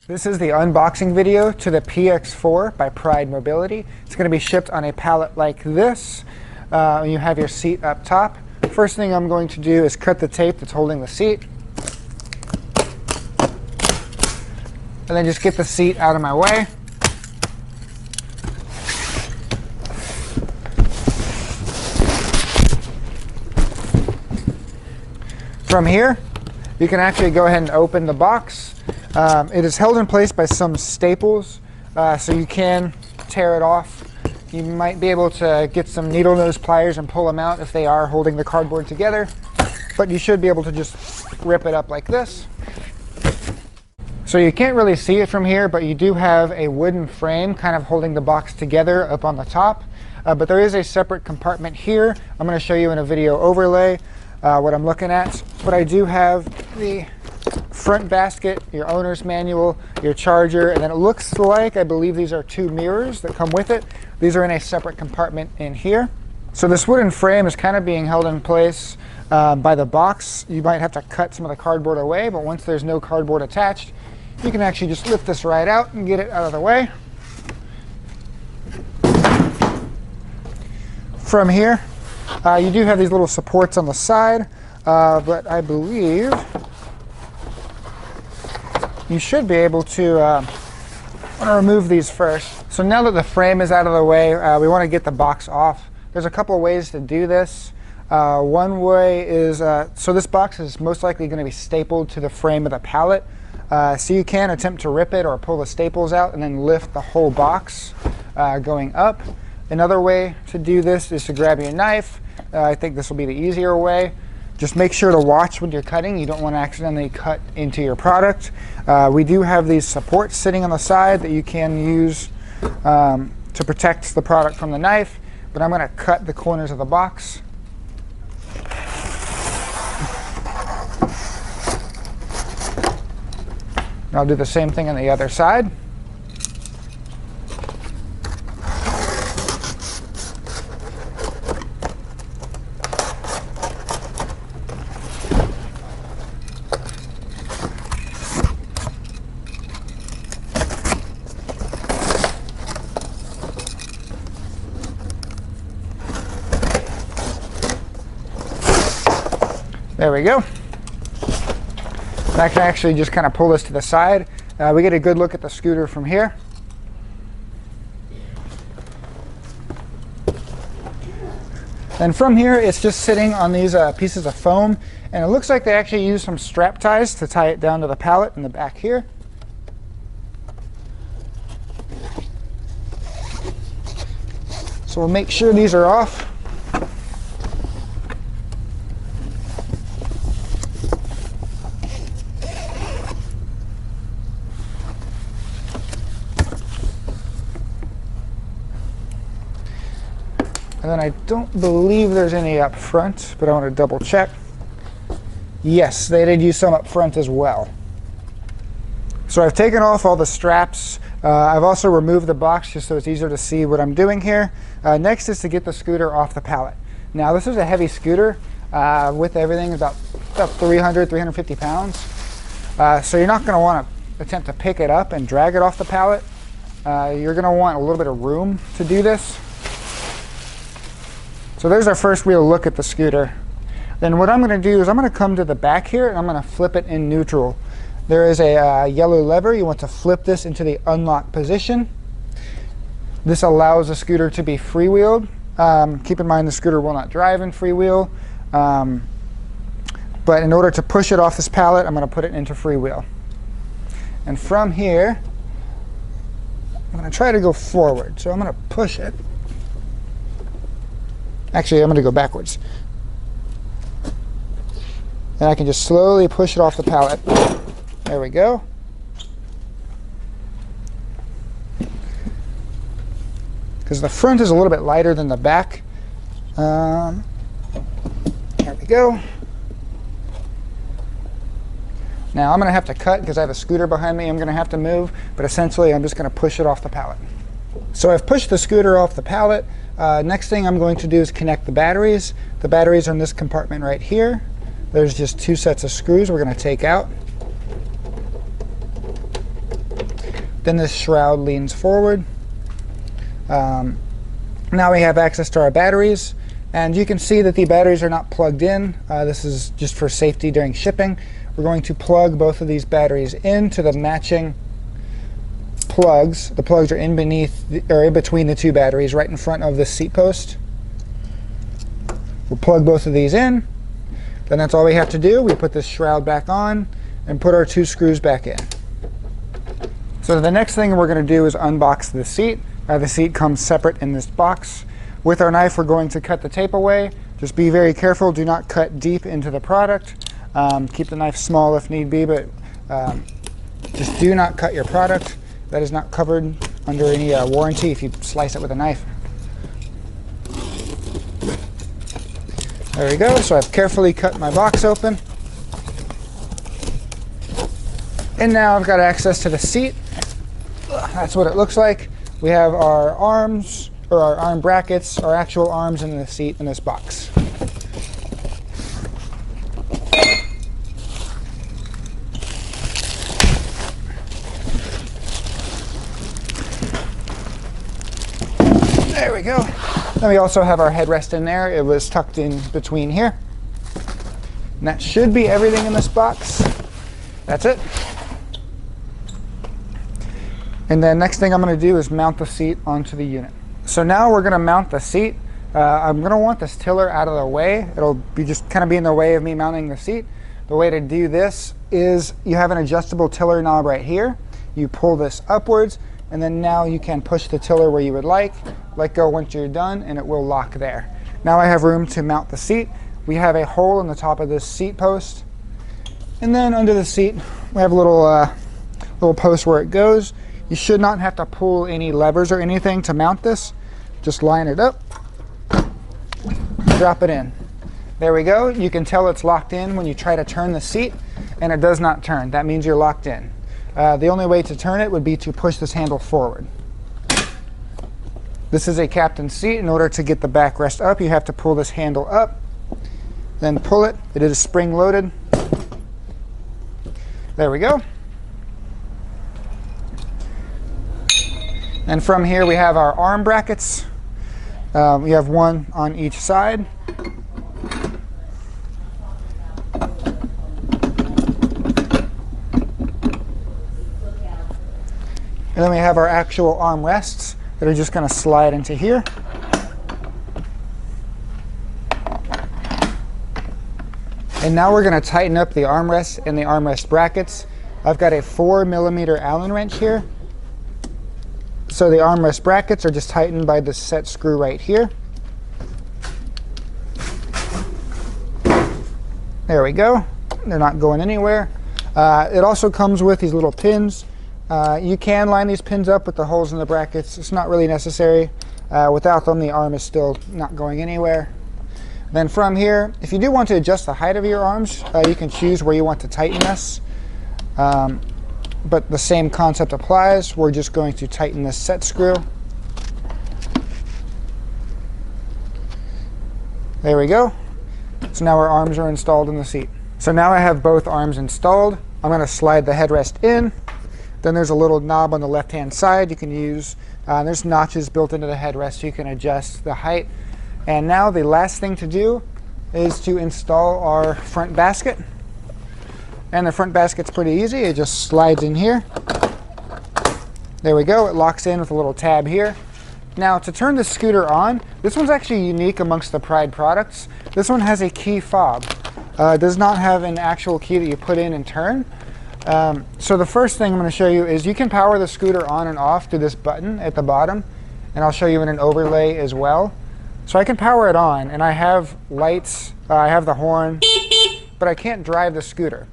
This is the unboxing video to the PX4 by Pride Mobility. It's going to be shipped on a pallet like this. You have your seat up top. First thing I'm going to do is cut the tape that's holding the seat. And then just get the seat out of my way. From here, you can actually go ahead and open the box. It is held in place by some staples, so you can tear it off. You might be able to get some needle nose pliers and pull them out if they are holding the cardboard together, but you should be able to just rip it up like this. So you can't really see it from here, but you do have a wooden frame kind of holding the box together up on the top, but there is a separate compartment here. I'm going to show you in a video overlay what I'm looking at, but I do have the front basket, your owner's manual, your charger, and then it looks like, I believe these are two mirrors that come with it. These are in a separate compartment in here. So this wooden frame is kind of being held in place by the box. You might have to cut some of the cardboard away, but once there's no cardboard attached, you can actually just lift this right out and get it out of the way. From here, you do have these little supports on the side, but I believe you should be able to remove these first. So now that the frame is out of the way, we want to get the box off. There's a couple of ways to do this. One way is, so this box is most likely going to be stapled to the frame of the pallet. So you can attempt to rip it or pull the staples out and then lift the whole box going up. Another way to do this is to grab your knife. I think this will be the easier way. Just make sure to watch when you're cutting. You don't want to accidentally cut into your product. We do have these supports sitting on the side that you can use to protect the product from the knife, but I'm going to cut the corners of the box. And I'll do the same thing on the other side. There we go. I can actually just kind of pull this to the side. We get a good look at the scooter from here. And from here, it's just sitting on these pieces of foam. And it looks like they actually use some strap ties to tie it down to the pallet in the back here. So we'll make sure these are off. And then I don't believe there's any up front, but I want to double check. Yes, they did use some up front as well. So I've taken off all the straps. I've also removed the box just so it's easier to see what I'm doing here. Next is to get the scooter off the pallet. Now this is a heavy scooter with everything about 300, 350 pounds. So you're not going to want to attempt to pick it up and drag it off the pallet. You're going to want a little bit of room to do this. So there's our first real look at the scooter. Then what I'm going to do is I'm going to come to the back here and I'm going to flip it in neutral. There is a yellow lever. You want to flip this into the unlock position. This allows the scooter to be freewheeled. Keep in mind the scooter will not drive in freewheel. But in order to push it off this pallet, I'm going to put it into freewheel. And from here, I'm going to try to go forward. So I'm going to push it. Actually, I'm going to go backwards. And I can just slowly push it off the pallet. There we go. Because the front is a little bit lighter than the back. There we go. Now I'm going to have to cut because I have a scooter behind me I'm going to have to move, but essentially I'm just going to push it off the pallet. So I've pushed the scooter off the pallet. Next thing I'm going to do is connect the batteries. The batteries are in this compartment right here. There's just two sets of screws we're going to take out. Then this shroud leans forward. Now we have access to our batteries, and you can see that the batteries are not plugged in. This is just for safety during shipping. We're going to plug both of these batteries into the matching plugs. The plugs are in between the two batteries, right in front of the seat post. We'll plug both of these in. Then that's all we have to do. We put this shroud back on and put our 2 screws back in. So the next thing we're going to do is unbox the seat. The seat comes separate in this box. With our knife, we're going to cut the tape away. Just be very careful. Do not cut deep into the product. Keep the knife small if need be, but just do not cut your product. That is not covered under any warranty if you slice it with a knife. There we go. So I've carefully cut my box open. And now I've got access to the seat. That's what it looks like. We have our arms, or our arm brackets, our actual arms in the seat in this box. There we go. Then we also have our headrest in there. It was tucked in between here. And that should be everything in this box. That's it. And then next thing I'm going to do is mount the seat onto the unit. So now we're going to mount the seat. I'm going to want this tiller out of the way. It'll be just kind of be in the way of me mounting the seat. The way to do this is you have an adjustable tiller knob right here. You pull this upwards, and then now you can push the tiller where you would like. Let go once you're done, and it will lock there. Now I have room to mount the seat. We have a hole in the top of this seat post. And then under the seat, we have a little post where it goes. You should not have to pull any levers or anything to mount this. Just line it up, drop it in. There we go. You can tell it's locked in when you try to turn the seat, and it does not turn. That means you're locked in. The only way to turn it would be to push this handle forward. This is a captain's seat. In order to get the backrest up, you have to pull this handle up, then pull it. It is spring loaded. There we go. And from here we have our arm brackets. We have one on each side. And then we have our actual armrests that are just going to slide into here. And now we're going to tighten up the armrest and the armrest brackets. I've got a 4mm Allen wrench here. So the armrest brackets are just tightened by the set screw right here. There we go. They're not going anywhere. It also comes with these little pins. You can line these pins up with the holes in the brackets. It's not really necessary. Without them, the arm is still not going anywhere. Then from here, if you do want to adjust the height of your arms, you can choose where you want to tighten this. But the same concept applies. We're just going to tighten this set screw. There we go. So now our arms are installed in the seat. So now I have both arms installed. I'm going to slide the headrest in. Then there's a little knob on the left-hand side you can use. There's notches built into the headrest so you can adjust the height. And now the last thing to do is to install our front basket. And the front basket's pretty easy. It just slides in here. There we go. It locks in with a little tab here. Now to turn the scooter on, this one's actually unique amongst the Pride products. This one has a key fob. It does not have an actual key that you put in and turn. So the first thing I'm going to show you is you can power the scooter on and off through this button at the bottom. And I'll show you in an overlay as well. So I can power it on, and I have lights, I have the horn, but I can't drive the scooter.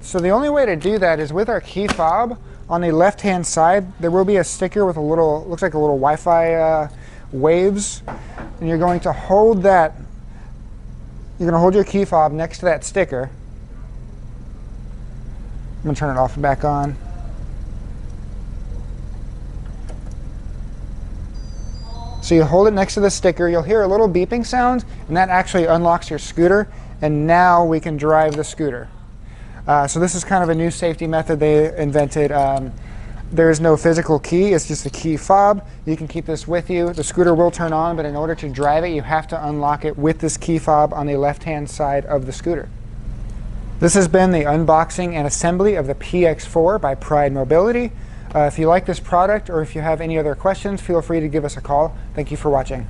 So the only way to do that is with our key fob. On the left-hand side, there will be a sticker with a little, looks like a little Wi-Fi waves, and you're going to hold that. You're going to hold your key fob next to that sticker. I'm going to turn it off and back on. So you hold it next to the sticker. You'll hear a little beeping sound, and that actually unlocks your scooter. And now we can drive the scooter. So this is kind of a new safety method they invented. There is no physical key, it's just a key fob. You can keep this with you. The scooter will turn on, but in order to drive it, you have to unlock it with this key fob on the left-hand side of the scooter. This has been the unboxing and assembly of the PX4 by Pride Mobility. If you like this product or if you have any other questions, feel free to give us a call. Thank you for watching.